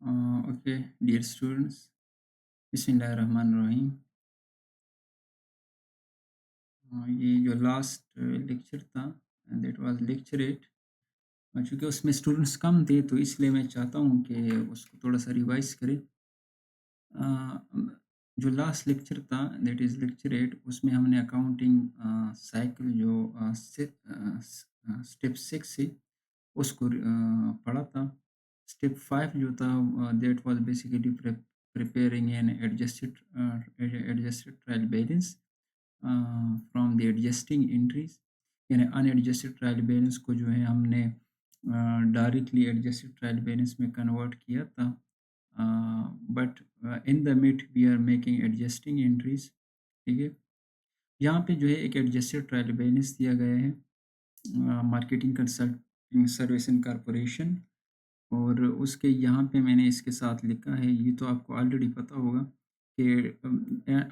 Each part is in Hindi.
Okay, dear students, बिस्मिल्लाहिर्रहमानिर्रहीम। ये जो लास्ट लेक्चर था दैट वाज लेक्चर 8। चूँकि उसमें स्टूडेंट्स कम थे तो इसलिए मैं चाहता हूँ कि उसको थोड़ा-सा रिवाइज़ करें। अ, जो लास्ट लेक्चर था दैट इज़ लेक्चर 8, उसमें हमने अकाउंटिंग साइकिल जो स्टेप 6 है उसको पढ़ा था। स्टेप 5 जो था that was basically preparing an adjusted trial balance from the adjusting entries, यानी अनएडजस्टेड ट्रायल बैलेंस को जो है हमने डायरेक्टली एडजस्टेड ट्रायल बैलेंस में कन्वर्ट किया था। But in the mid we are making adjusting entries. ठीक है, यहाँ पे जो है एक एडजस्टेड ट्रायल बैलेंस दिया गया है मार्केटिंग कंसल्टिंग सर्विसेज कॉरपोरेशन, और उसके यहाँ पे मैंने इसके साथ लिखा है, ये तो आपको ऑलरेडी पता होगा कि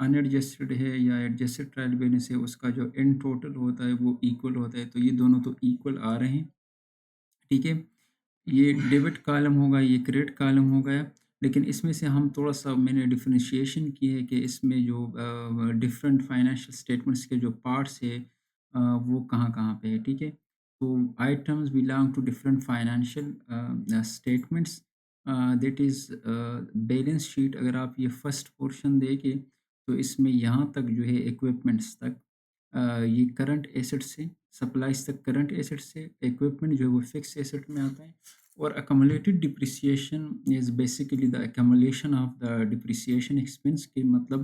अनएडजस्टेड है या एडजस्टेड ट्रायल बैलेंस है, उसका जो इन टोटल होता है वो इक्वल होता है, तो ये दोनों तो इक्वल आ रहे हैं। ठीक है, ये डेबिट कॉलम होगा, ये क्रेडिट कॉलम हो गया। लेकिन इसमें से हम थोड़ा-सा मैंने डिफरेंशिएशन की है कि इसमें जो डिफरेंट फाइनेंशियल स्टेटमेंट्स के जो पार्ट्स है वो कहाँ-कहाँ पे है, ठीक है? तो items belong to different financial statements, that is balance sheet. अगर आप ये फर्स्ट पोर्शन देखें, तो इसमें यहाँ तक जो है इक्विपमेंट्स तक ये करंट एसेट्स है, सप्लाइज़ तक करंट एसेट्स है, इक्विपमेंट जो है वो फिक्स्ड एसेट में आता है। और accumulated depreciation is basically the accumulation of the depreciation expense के मतलब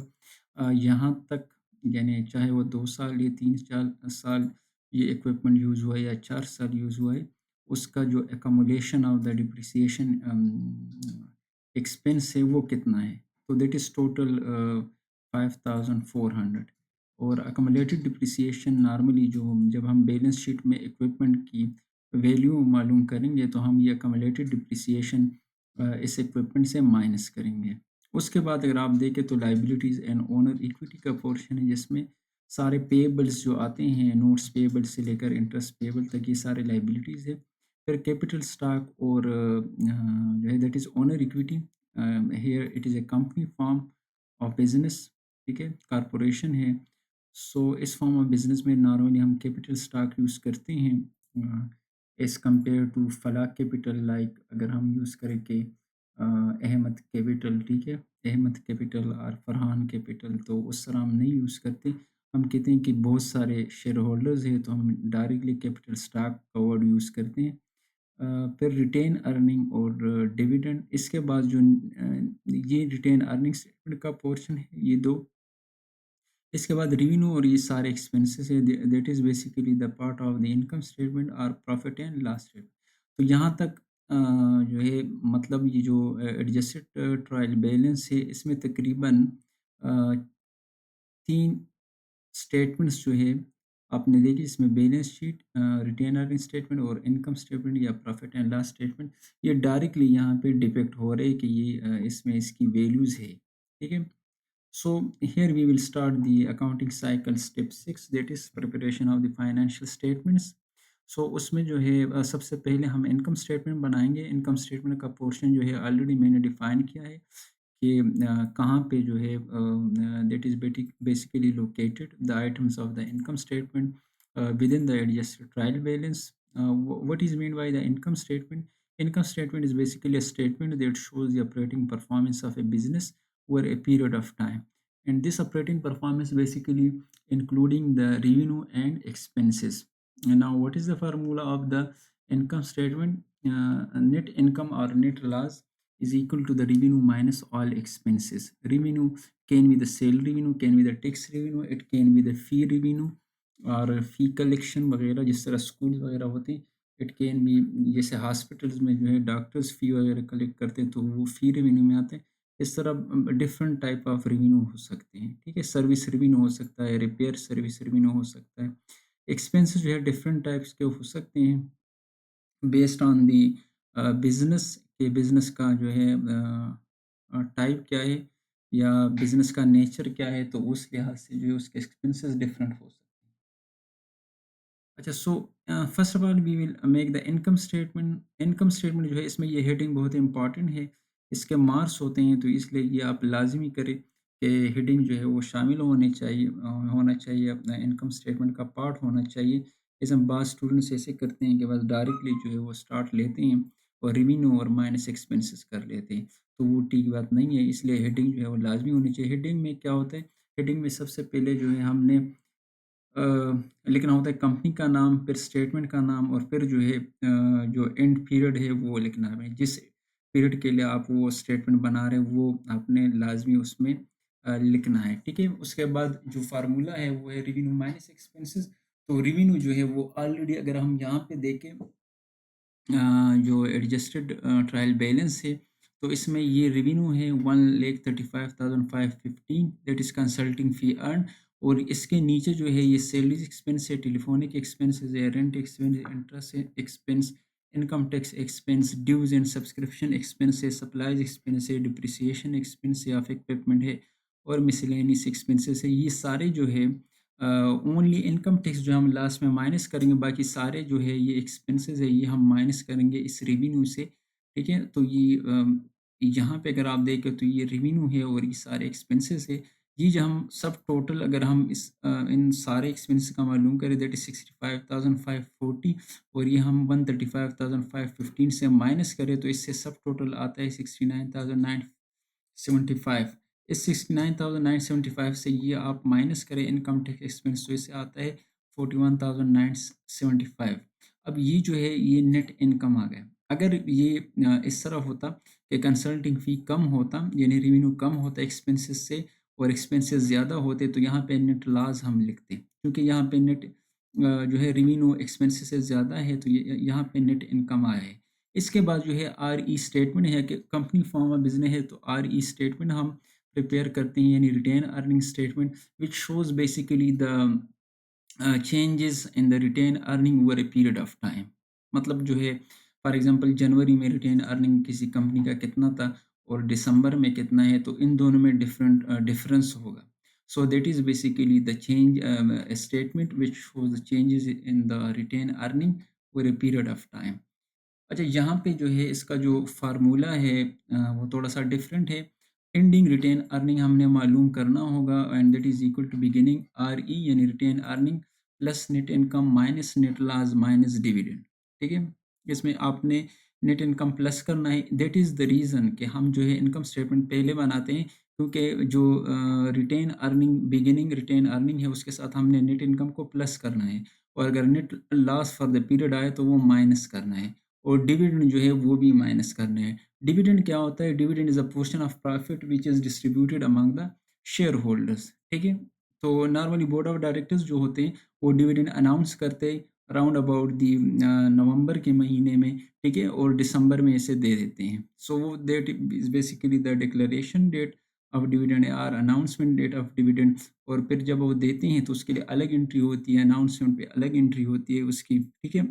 यहाँ तक, यानी चाहे वो 2 साल या 3 साल ये इक्विपमेंट यूज़ हुआ है या 4 साल यूज़ हुआ है, उसका जो accumulation of the depreciation expense है वो कितना है। तो दैट इज़ टोटल 5400। और accumulated depreciation नॉर्मली जो जब हम बैलेंस शीट में इक्विपमेंट की वैल्यू मालूम करेंगे तो हम ये accumulated depreciation इस इक्विपमेंट से माइनस करेंगे। उसके बाद अगर आप देखें तो लायबिलिटीज़ एंड ओनर इक्विटी का पोर्शन है, जिसमें सारे पेएबल्स जो आते हैं, नोट्स पेएबल से लेकर इंटरेस्ट पेएबल तक, ये सारे लायबिलिटीज़ है। फिर कैपिटल स्टॉक और जो है that is owner equity. Here it is a company form of business, ठीक है, कॉर्पोरेशन है। सो इस फॉर्म ऑफ बिज़नेस में नॉर्मली हम कैपिटल स्टॉक यूज़ करते हैं एज़ कम्पेयर टू फलाह कैपिटल। लाइक अगर हम यूज़ करें कि अहमद कैपिटल, ठीक है, अहमद कैपिटल और फरहान कैपिटल, तो उस तरह हम नहीं यूज़ करते। हम कहते हैं कि बहुत सारे शेयर होल्डर्स हैं तो हम डायरेक्टली कैपिटल स्टॉक का वर्ड यूज़ करते हैं। फिर रिटेन अर्निंग और डिविडेंड, इसके बाद जो ये रिटेन अर्निंग स्टेटमेंट का पोर्शन है, ये 2। इसके बाद रेवेन्यू और ये सारे एक्सपेंसेस है, that is basically the part of the income statement और प्रॉफिट एंड लॉस स्टेटमेंट। तो यहाँ तक जो है मतलब ये जो एडजस्टेड ट्रायल बैलेंस है, इसमें तकरीबन 3 स्टेटमेंट्स जो है आपने देखी, इसमें balance sheet, retain earning statement और इनकम स्टेटमेंट या प्रॉफिट एंड लॉस स्टेटमेंट, ये डायरेक्टली यहाँ पे डिपिक्ट हो रहे हैं कि ये इसमें इसकी वैल्यूज़ है, ठीक है। So here we will start the accounting cycle step 6, that is preparation of the financial statements. So उसमें जो है सबसे पहले हम इनकम स्टेटमेंट बनाएंगे। इनकम स्टेटमेंट का पोर्शन जो है ऑलरेडी मैंने डिफाइन किया है कि कहाँ पे जो है that is basically located the items of the income statement with in the adjusted trial balance. What is meant by the income statement? Income statement is basically a statement that shows the operating performance of a business over a period of time. And this operating performance basically including the revenue and expenses. And now, what is the formula of the income statement? Net income or net loss is equal to the revenue minus all expenses. Revenue can be the sale revenue, can be the tax revenue, it can be the fee revenue और फ़ी कलेक्शन वगैरह, जिस तरह स्कूल वगैरह होते हैं। इट कैन बी, जैसे हॉस्पिटल्स में जो है डॉक्टर्स फ़ी वगैरह कलेक्ट करते हैं तो वो फ़ी रेवेन्यू में आते हैं। इस तरह डिफरेंट टाइप ऑफ रेवेन्यू हो सकते हैं, ठीक है। सर्विस रेवेन्यू हो सकता है, रिपेयर सर्विस रेवेन्यू हो सकता है। एक्सपेंसेस जो है डिफरेंट टाइप्स के हो सकते हैं बेस्ड ऑन दी बिज़नेस, के बिज़नेस का जो है टाइप क्या है या बिज़नेस का नेचर क्या है, तो उस लिहाज से जो है उसके एक्सपेंसेस डिफरेंट हो सकते हैं। अच्छा, so first of all we will make the income statement. Income statement जो है इसमें ये हेडिंग बहुत इंपॉर्टेंट है इसके मार्क्स होते हैं, तो इसलिए ये आप लाज़मी करें कि हेडिंग जो है वो शामिल होना चाहिए, अपना इनकम स्टेटमेंट का पार्ट होना चाहिए। जैसे हम बाज़ स्टूडेंट्स ऐसे करते हैं कि बस डायरेक्टली जो है वो स्टार्ट लेते हैं और रेवेन्यू और माइनस एक्सपेंसेस कर लेते हैं, तो वो ठीक बात नहीं है। इसलिए हेडिंग जो है वो लाज़मी होनी चाहिए। हेडिंग में क्या होता है, हेडिंग में सबसे पहले जो है हमने अ, लिखना होता है कंपनी का नाम, फिर स्टेटमेंट का नाम और फिर जो है जो एंड पीरियड है वो लिखना है। जिस पीरियड के लिए आप वो स्टेटमेंट बना रहे हैं वो आपने लाज़मी उसमें लिखना है, ठीक है? उसके बाद जो फ़ॉर्मूला है वो है रेवेन्यू माइनस एक्सपेंसेस। तो रेवेन्यू जो है वो ऑलरेडी अगर हम यहाँ पे देखें जो एडजस्टेड ट्रायल बैलेंस है, तो इसमें ये रेवेन्यू है 1,35,515 that is consulting fee earn, और इसके नीचे जो है ये सैलरीज़ एक्सपेंस है, टेलीफ़ोनिक एक्सपेंसेस है, rent expense, interest expense, income tax expense, dues and subscription expense है, सप्लाइज़ एक्सपेंस है, डिप्रिसिएशन एक्सपेंस है, ऑफ इक्विपमेंट है और मिसलेनियस एक्सपेंसेस है। ये सारे जो है ओनली इनकम टैक्स जो हम लास्ट में माइनस करेंगे, बाकी सारे जो है ये एक्सपेंसेस है, ये हम माइनस करेंगे इस रेवेन्यू से, ठीक है? तो ये यहाँ पे अगर आप देखें तो ये रेवेन्यू है और ये सारे एक्सपेंसेस है। ये जो हम सब टोटल अगर हम इन सारे एक्सपेंसेस का मालूम करें, दैट इज़ 65,540, और ये हम 135,515 से माइनस करें तो इससे सब टोटल आता है 69,975। इस 69,975 से ये आप माइनस करें इनकम टैक्स एक्सपेंस, तो इससे आता है 41,975। अब ये जो है ये नेट इनकम आ गया। अगर ये इस तरह होता कि कंसल्टिंग फ़ी कम होता, यानी रेवेन्यू कम होता एक्सपेंसेस से और एक्सपेंसेस ज़्यादा होते, तो यहाँ पे नेट लॉस हम लिखते, क्योंकि यहाँ पे नेट जो है रेवेन्यू एक्सपेंसेस से ज़्यादा है, तो ये यहाँ पे नेट इनकम आया है। इसके बाद जो है आरई स्टेटमेंट है कि कंपनी फॉर्म ऑफ बिज़नेस है, तो आरई स्टेटमेंट हम प्रिपेयर करते हैं, यानी retain earning statement which shows basically the changes in the retain earning over a period of time. मतलब जो है फॉर एग्जांपल जनवरी में रिटेन अर्निंग किसी कंपनी का कितना था और दिसंबर में कितना है, तो इन दोनों में डिफरेंस होगा। So that is basically the change statement which shows the changes in the retain earning over a period of time. अच्छा, यहाँ पे जो है इसका जो फ़ॉर्मूला है वो थोड़ा-सा डिफरेंट है। एंडिंग रिटेन अर्निंग हमने मालूम करना होगा and that is equal to beginning RE, यानी retain earning plus net income minus net loss minus dividend, ठीक है? इसमें आपने नेट इनकम प्लस करना है। दैट इज़ द रीज़न कि हम जो है इनकम स्टेटमेंट पहले बनाते हैं, क्योंकि जो retain earning beginning retain earning है उसके साथ हमने नेट इनकम को प्लस करना है, और अगर net loss for the period आए तो वो माइनस करना है। और डिविडेंड जो है वो भी माइनस करने हैं। डिविडेंड क्या होता है? Dividend is a portion of profit which is distributed among the share holders, ठीक है? तो नॉर्मली बोर्ड ऑफ डायरेक्टर्स जो होते हैं वो डिविडेंड अनाउंस करते हैं अराउंड अबाउट नवंबर के महीने में, ठीक है? और दिसंबर में इसे दे देते हैं। So that is basically the declaration date of dividend और अनाउंसमेंट डेट ऑफ डिविडेंड, और फिर जब वो देते हैं तो उसके लिए अलग एंट्री होती है, अनाउंसमेंट पे अलग एंट्री होती है उसकी, ठीक है?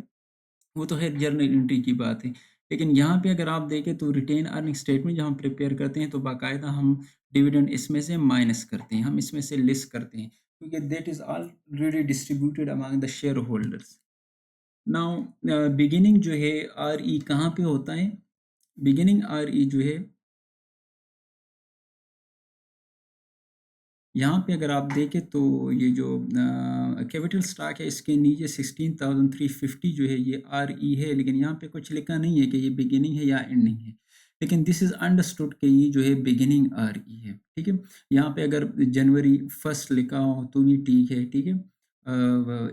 वो तो है जर्नल एंट्री की बात है। लेकिन यहाँ पे अगर आप देखें तो रिटेन अर्निंग स्टेटमेंट जब हम प्रिपेयर करते हैं तो बाकायदा हम डिविडेंड इसमें से माइनस करते हैं, हम इसमें से लेस करते हैं, क्योंकि that is already distributed among the share holders. Now beginning जो है आरई कहाँ पे होता है? बिगिनिंग आरई जो है यहाँ पे अगर आप देखें तो ये जो कैपिटल स्टॉक है इसके नीचे 16,350 जो है ये आरई है, लेकिन यहाँ पे कुछ लिखा नहीं है कि ये बिगिनिंग है या एंडिंग है। लेकिन दिस इज़ अंडरस्टूड कि ये जो है बिगिनिंग आरई है, ठीक है? यहाँ पे अगर जनवरी 1 लिखा हो तो भी ठीक है, ठीक है?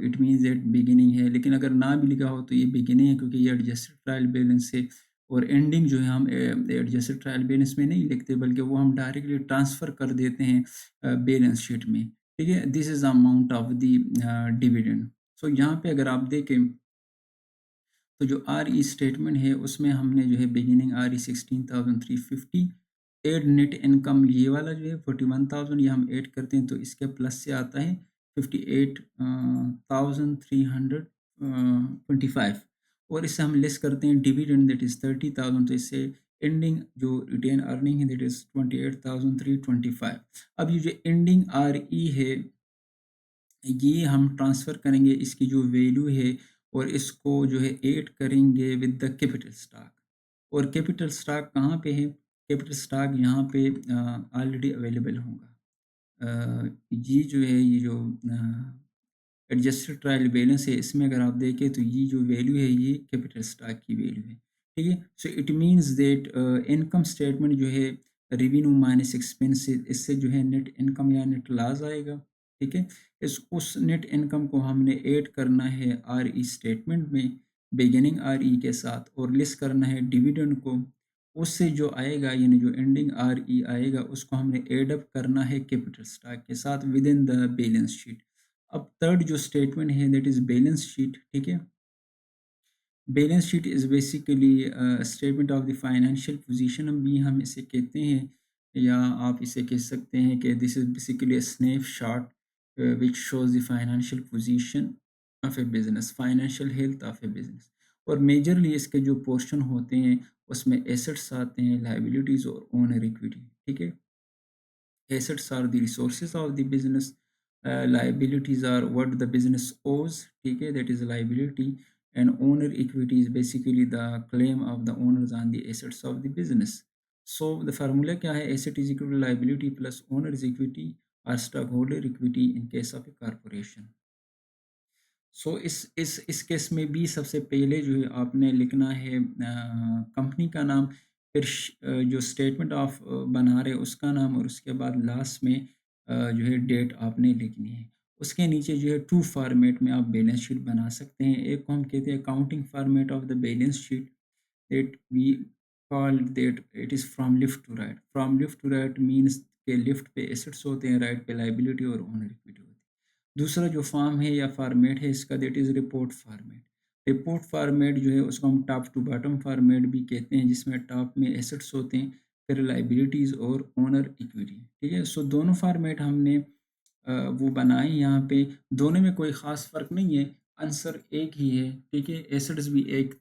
इट मीन्स दैट बिगिनिंग है, लेकिन अगर ना भी लिखा हो तो ये बिगिनिंग है, क्योंकि ये एडजस्टेड ट्रायल बैलेंस है। और एंडिंग जो है हम एडजस्टेड ट्रायल बैलेंस में नहीं लिखते, बल्कि वो हम डायरेक्टली ट्रांसफ़र कर देते हैं बैलेंस शीट में, ठीक है? This is amount of the dividend. So यहाँ पे अगर आप देखें तो जो आरई स्टेटमेंट है उसमें हमने जो है बिगिनिंग आरई 16,350 एड नेट इनकम ये वाला जो है 41,000 ये हम ऐड करते हैं तो इसके प्लस से आता है 58,325, और इससे हम लेस करते हैं डिविडेंड दैट इज़ 30,000, तो इससे एंडिंग जो रिटेन अर्निंग है दैट इज़ 28,325। अब ये जो एंडिंग आरई है ये हम ट्रांसफ़र करेंगे इसकी जो वैल्यू है, और इसको जो है ऐड करेंगे विद द कैपिटल स्टॉक, और कैपिटल स्टॉक कहाँ पे है? कैपिटल स्टॉक यहाँ पे ऑलरेडी अवेलेबल होगा। ये जो है ये जो एडजस्टेड ट्रायल बैलेंस है, इसमें अगर आप देखें तो ये जो वैल्यू है ये कैपिटल स्टॉक की वैल्यू है, ठीक है। So it means that income statement जो है रेवेन्यू माइनस एक्सपेंसेस, इससे जो है नेट इनकम या नेट लॉस आएगा, ठीक है। इस उस नेट इनकम को हमने ऐड करना है आर ई स्टेटमेंट में, बिगिनिंग आर ई के साथ, और लेस करना है डिविडेंड को। उससे जो आएगा यानी जो एंडिंग आर ई आएगा उसको हमने एड अप करना है कैपिटल स्टॉक के साथ with in the balance sheet. अब थर्ड जो स्टेटमेंट है दैट इज बैलेंस शीट, ठीक है। Balance sheet is basically statement of the financial position भी हम इसे कहते हैं, या आप इसे कह सकते हैं कि this is basically a snapshot which shows the financial position of A business, financial health of A business. और मेजरली इसके जो पोर्शन होते हैं उसमें एसेट्स आते हैं, लाइबिलिटीज और ओनर इक्विटी, ठीक है। Assets are the resources of the business. Liabilities are what the business owes, ठीक है, that is a liability. And owner equity is basically the claim of the owners on the assets of the business. So the formula क्या है, asset is equal to liability plus owner's equity or stockholder equity in case of a corporation. सो इस केस में भी सबसे पहले जो है आपने लिखना है कंपनी का नाम, फिर जो स्टेटमेंट ऑफ बना रहे उसका नाम, और उसके बाद लास्ट में जो है डेट आपने लिखनी है। उसके नीचे जो है टू फॉर्मेट में आप बैलेंस शीट बना सकते हैं। एक को हम कहते हैं accounting format of the balance sheet, that we call that it is from left to right. From left to right means के लेफ्ट पे एसेट्स होते हैं, राइट पे लाइबिलिटी और ओनर इक्विटी होती है। दूसरा जो फॉर्म है या फॉर्मेट है इसका, that is report format. Report format जो है उसको हम टॉप टू बॉटम फॉर्मेट भी कहते हैं, जिसमें टॉप में एसेट्स होते हैं, फिर लाइबिलिटीज़ और ओनर इक्विटी, ठीक है। सो दोनों फॉर्मेट हमने वो बनाए यहाँ पे, दोनों में कोई ख़ास फ़र्क नहीं है, आंसर एक ही है, ठीक है। एसेट्स भी एक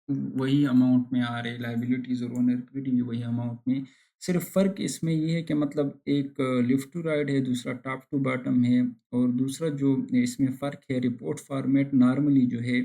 वही अमाउंट में आ रहे, लाइबिलिटीज़ और ओनर इक्विटी भी वही अमाउंट में। सिर्फ फ़र्क इसमें ये है कि मतलब एक लेफ्ट टू राइट है, दूसरा टॉप टू बॉटम है, और दूसरा जो इसमें फ़र्क है, रिपोर्ट फॉर्मेट नॉर्मली जो है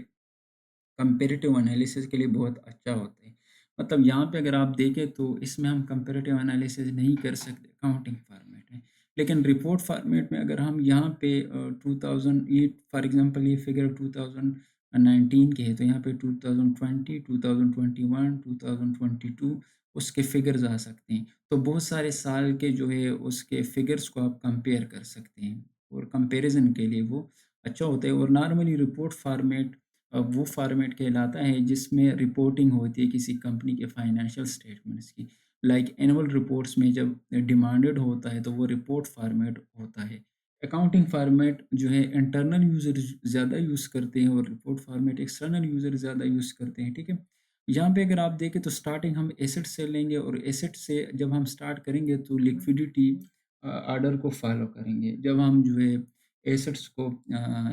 कंपैरेटिव एनालिसिस के लिए बहुत अच्छा होता है। मतलब यहाँ पे अगर आप देखें तो इसमें हम कंपैरेटिव एनालिसिस नहीं कर सकते अकाउंटिंग फॉर्मेट में। लेकिन रिपोर्ट फॉर्मेट में अगर हम यहाँ पे 2008 फॉर एग्ज़ाम्पल ये फिगर 2019 के है, तो यहाँ पे 2020, 2021, 2022 उसके फिगर्स आ सकते हैं। तो बहुत सारे साल के जो है उसके फिगर्स को आप कंपेयर कर सकते हैं, और कंपैरिज़न के लिए वो अच्छा होता है। और नॉर्मली रिपोर्ट फॉर्मेट वो फॉर्मेट कहलाता है जिसमें रिपोर्टिंग होती है किसी कंपनी के फाइनेंशियल स्टेटमेंट्स की। लाइक एनुअल रिपोर्ट्स में जब डिमांडेड होता है तो वो रिपोर्ट फॉर्मेट होता है। अकाउंटिंग फॉर्मेट जो है इंटरनल यूज़र ज़्यादा यूज़ करते हैं, और रिपोर्ट फॉर्मेट एक्सटर्नल यूज़र ज़्यादा यूज़ करते हैं, ठीक है। यहाँ पे अगर आप देखें तो स्टार्टिंग हम एसेट से लेंगे, और एसेट से जब हम स्टार्ट करेंगे तो लिक्विडिटी ऑर्डर को फॉलो करेंगे जब हम जो है एसेट्स को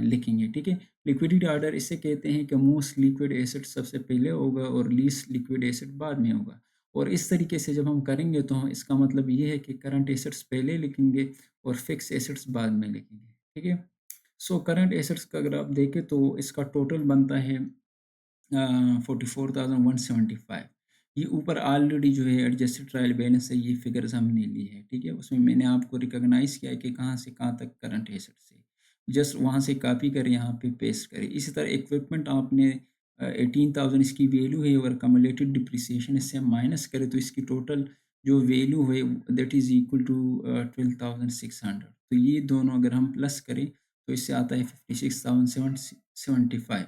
लिखेंगे, ठीक है। लिक्विडिटी ऑर्डर इसे कहते हैं कि मोस्ट लिक्विड एसेट सबसे पहले होगा और लीस्ट लिक्विड एसेट बाद में होगा। और इस तरीके से जब हम करेंगे तो हम इसका मतलब ये है कि करंट एसेट्स पहले लिखेंगे और फिक्स एसेट्स बाद में लिखेंगे, ठीक है। सो करंट एसेट्स का अगर आप देखें तो इसका टोटल बनता है 44,175। ये ऊपर ऑलरेडी जो है एडजस्टेड ट्रायल बैलेंस है, ये फिगर्स हमने ली है, ठीक है। उसमें मैंने आपको रिकॉग्नाइज़ किया है कि कहाँ से कहाँ तक करंट एसेट्स है, जस्ट वहाँ से कॉपी करें, यहाँ पे पेस्ट करें। इसी तरह इक्विपमेंट आपने 18,000 इसकी वैल्यू है, और कम्युलेटेड डिप्रिसिएशन इससे हम माइनस करें तो इसकी टोटल जो वैल्यू है दैट इज़ इक्वल टू 12,600। तो ये दोनों अगर हम प्लस करें तो इससे आता है 56,775।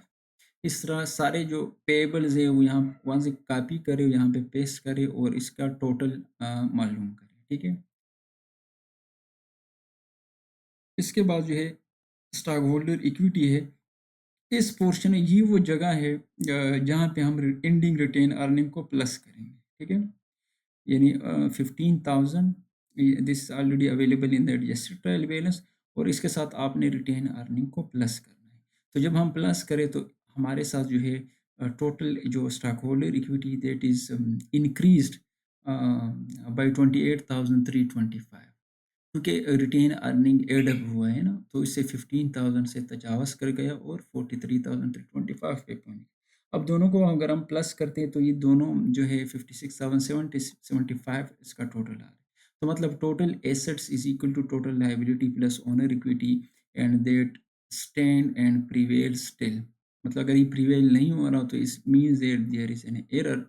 इस तरह सारे जो पेएबल्स है वो यहाँ वहाँ से कॉपी करें, यहाँ पे पेस्ट करें, और इसका टोटल मालूम करें, ठीक है। इसके बाद जो है स्टॉक होल्डर इक्विटी है। इस पोर्शन में ये वो जगह है जहाँ पे हम एंडिंग रिटेन अर्निंग को प्लस करेंगे, ठीक है। यानी 15,000 this already available in the adjusted trial balance, और इसके साथ आपने रिटेन अर्निंग को प्लस करना है। तो जब हम प्लस करें तो हमारे साथ जो है टोटल जो stock holder equity that is increased by 28,325, क्योंकि रिटेन अर्निंग एड अप हुआ है ना, तो इससे 15,000 से तजावज़ कर गया और 43,325 पे पहुंच गया। अब दोनों को अगर हम प्लस करते हैं तो ये दोनों जो है 56,770 75 इसका टोटल आ रहा है। तो मतलब total assets is equal to total liability plus owner equity and that stand and prevail still. मतलब अगर ये प्रिवेल नहीं हो रहा तो इस means that there is an error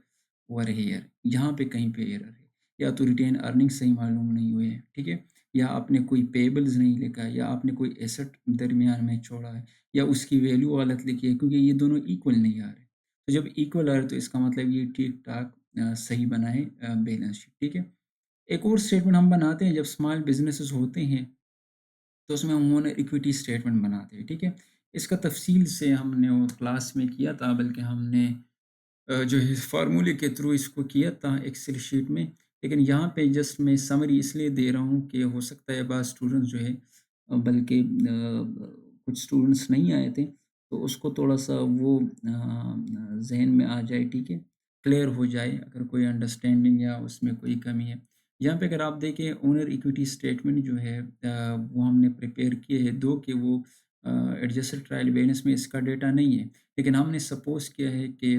over here, यहाँ पे कहीं पे एरर है। या तो रिटेन अर्निंग सही मालूम नहीं हुए हैं, ठीक है? या आपने कोई पेबल्स नहीं लिखा है या आपने कोई एसेट दरमियान में छोड़ा है या उसकी वैल्यू गलत लिखी है क्योंकि ये दोनों इक्वल नहीं आ रहे। तो जब इक्वल आ रहे तो इसका मतलब ये ठीक-ठाक सही बनाए बैलेंस शीट, ठीक है? एक और स्टेटमेंट हम बनाते हैं जब स्मॉल बिज़नेसेस होते हैं, तो उसमें हम ओनर इक्विटी स्टेटमेंट बनाते हैं, ठीक है? इसका तफ़सील से हमने वो क्लास में किया था, बल्कि हमने जो है फार्मूले के थ्रू इसको किया था एक्सेल शीट में। लेकिन यहाँ पे जस्ट मैं समरी इसलिए दे रहा हूँ कि हो सकता है बाद स्टूडेंट्स जो है बल्कि कुछ स्टूडेंट्स नहीं आए थे, तो उसको थोड़ा-सा वो ज़हन में आ जाए, ठीक है? क्लियर हो जाए अगर कोई अंडरस्टैंडिंग या उसमें कोई कमी है। यहाँ पे अगर आप देखें ओनर इक्विटी स्टेटमेंट जो है वो हमने प्रिपेयर किए हैं 2 कि वो एडजस्टेड ट्रायल बैलेंस में इसका डेटा नहीं है। लेकिन हमने सपोज़ किया है कि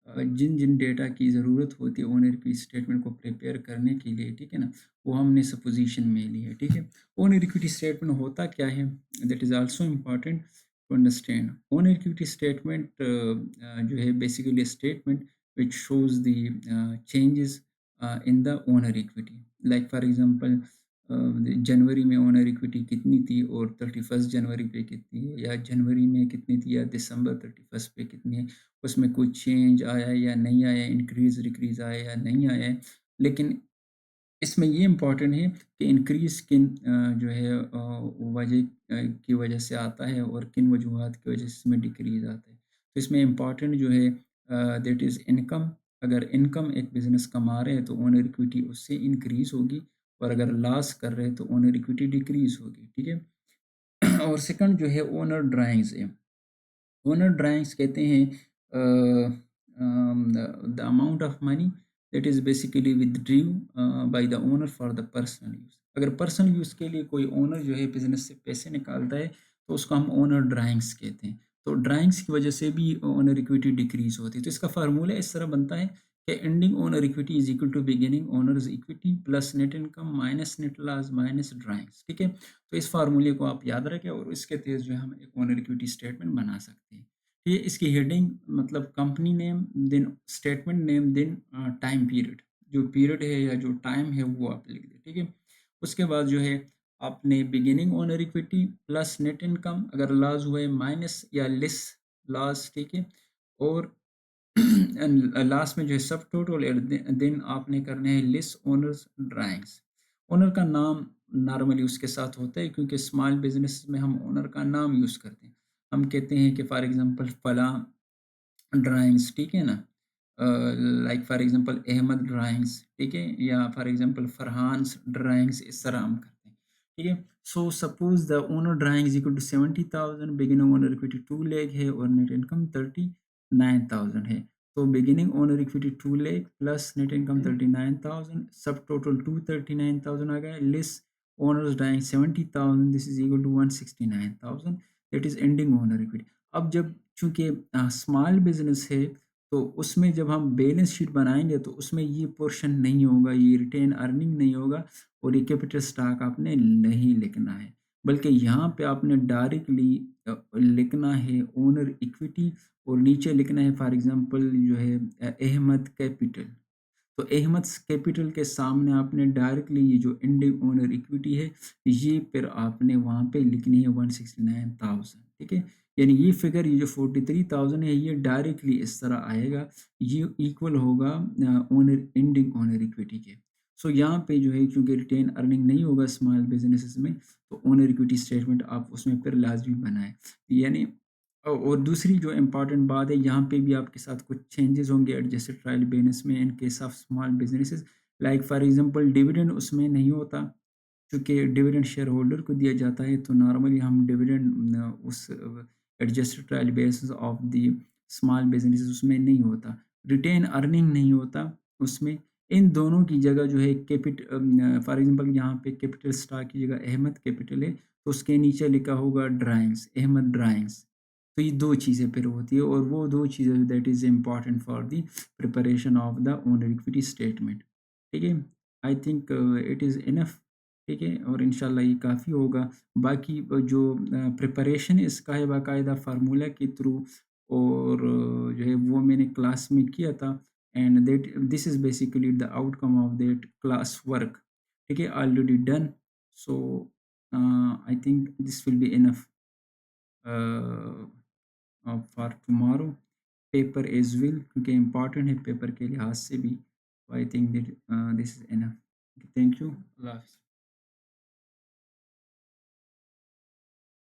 जिन-जिन डेटा की ज़रूरत होती है ओनर की स्टेटमेंट को प्रिपेयर करने के लिए, ठीक है ना? वो हमने सपोज़िशन में ली है, ठीक है? ओनर इक्विटी स्टेटमेंट होता क्या है? That is also important to understand. Owner equity statement जो है basically a statement which shows the changes in the owner equity. Like for example जनवरी में ओनर इक्विटी कितनी थी और 31 जनवरी पे कितनी है, या जनवरी में कितनी थी या दिसंबर 31 पे कितनी है। उसमें कोई चेंज आया है या नहीं आया, इंक्रीज़ डिक्रीज़ आया या नहीं आया है। लेकिन इसमें ये इम्पोर्टेंट है कि इंक्रीज़ किन जो है वजह की वजह से आता है और किन वजूहात की वजह से इसमें डिक्रीज़ आता है। तो इसमें इम्पोर्टेंट जो है दैट इज़ इनकम। अगर इनकम एक बिज़नेस कमा रहे हैं तो ओनर इक्विटी उससे इंक्रीज़ होगी, और अगर लॉस कर रहे हैं तो ओनर इक्विटी डिक्रीज़ होगी, ठीक है? और सेकंड जो है ओनर ड्राइंग्स है। ओनर ड्राइंग्स कहते हैं the amount of money that is basically withdrew by the owner for the personal use. अगर पर्सनल यूज़ के लिए कोई ओनर जो है बिज़नेस से पैसे निकालता है तो उसको हम ओनर ड्राइंग्स कहते हैं। तो ड्राइंग्स की वजह से भी ओनर इक्विटी डिक्रीज़ होती है। तो इसका फार्मूला इस तरह बनता है कि ending owner equity is equal to beginning owner's equity plus net income minus net loss minus drawings, ठीक है? तो इस फार्मूले को आप याद रखें और इसके तहत जो है हम एक ओनर इक्विटी स्टेटमेंट बना सकते हैं। ये इसकी हेडिंग मतलब company name, then statement name, then time period. जो पीरियड है या जो टाइम है वो आप लिख दें, ठीक है? उसके बाद जो है आपने beginning owner equity plus net income अगर लॉस हुए माइनस या लेस लॉस, ठीक है? और लास्ट में जो है सब टोटल देन आपने करने हैं लिस्ट ओनर्स ड्राइंग्स। ओनर का नाम नॉर्मली उसके साथ होता है क्योंकि स्मॉल बिजनेस में हम ओनर का नाम यूज़ करते हैं। हम कहते हैं कि फॉर एग्जांपल फलां ड्राइंग्स, ठीक है ना? Like for example Ahmed drawings, ठीक है? या फॉर एग्जांपल फरहान्स ड्राइंग्स, इस तरह हम करते हैं, ठीक है? So suppose the owner drawing is equal to 70,000, beginning owner equity 2 lakh है और नेट इनकम 39,000 है। तो beginning owner equity 2 lakh plus net income 39,000, सब टोटल 239,000 आ गया, less owners drawing 70,000, this is equal to 169,000, that is ending owner equity. अब जब चूँकि स्मॉल बिज़नेस है, तो उसमें जब हम बैलेंस शीट बनाएँगे तो उसमें ये पोर्शन नहीं होगा, ये रिटेन अर्निंग नहीं होगा और ये कैपिटल स्टॉक आपने नहीं लिखना है। बल्कि यहाँ पे आपने डायरेक्टली लिखना है ओनर इक्विटी और नीचे लिखना है फॉर एग्ज़ाम्पल जो है अहमद कैपिटल। तो अहमद कैपिटल के सामने आपने डायरेक्टली ये जो एंडिंग ओनर इक्विटी है, ये फिर आपने वहाँ पे लिखनी है 169,000, ठीक है? यानी ये फिगर ये जो 43,000 है ये डायरेक्टली इस तरह आएगा, ये इक्वल होगा ओनर एंडिंग ओनर इक्विटी के। सो यहाँ पे जो है क्योंकि रिटेन अर्निंग नहीं होगा स्मॉल बिज़नेसेस में, तो ओनर इक्विटी स्टेटमेंट आप उसमें फिर लाज़मी बनाएँ। यानी और दूसरी जो इम्पोर्टेंट बात है, यहाँ पे भी आपके साथ कुछ चेंजेस होंगे एडजस्टेड ट्रायल बैलेंस में in case of small businesses. Like for example dividend उसमें नहीं होता, क्योंकि डिविडेंड शेयर होल्डर को दिया जाता है, तो नॉर्मली हम डिविडेंड उस adjusted trial basis of the small businesses उसमें नहीं होता। रिटेन अर्निंग नहीं होता उसमें। इन दोनों की जगह जो है फॉर एग्ज़ाम्पल यहाँ पे कैपिटल स्टॉक की जगह अहमद कैपिटल है, तो उसके नीचे लिखा होगा ड्राइंग्स, अहमद ड्राइंग्स। तो ये 2 चीज़ें फिर होती है और वो 2 चीज़ें that is important for the preparation of the owner equity statement. ठीक है? I think it is enough. ठीक है? और इंशाल्लाह ये काफ़ी होगा। बाकी जो प्रिपरेशन इसका है बाकायदा फ़ॉर्मूला के थ्रू और जो है वो मैंने क्लास में किया था and that this is basically the outcome of that class work. ठीक है? Already done. So I think this will be enough for tomorrow paper as well क्योंकि इम्पोर्टेंट है पेपर के लिहाज से भी। I think that this is enough. Thank you. अल्लाह हाफ़िज़।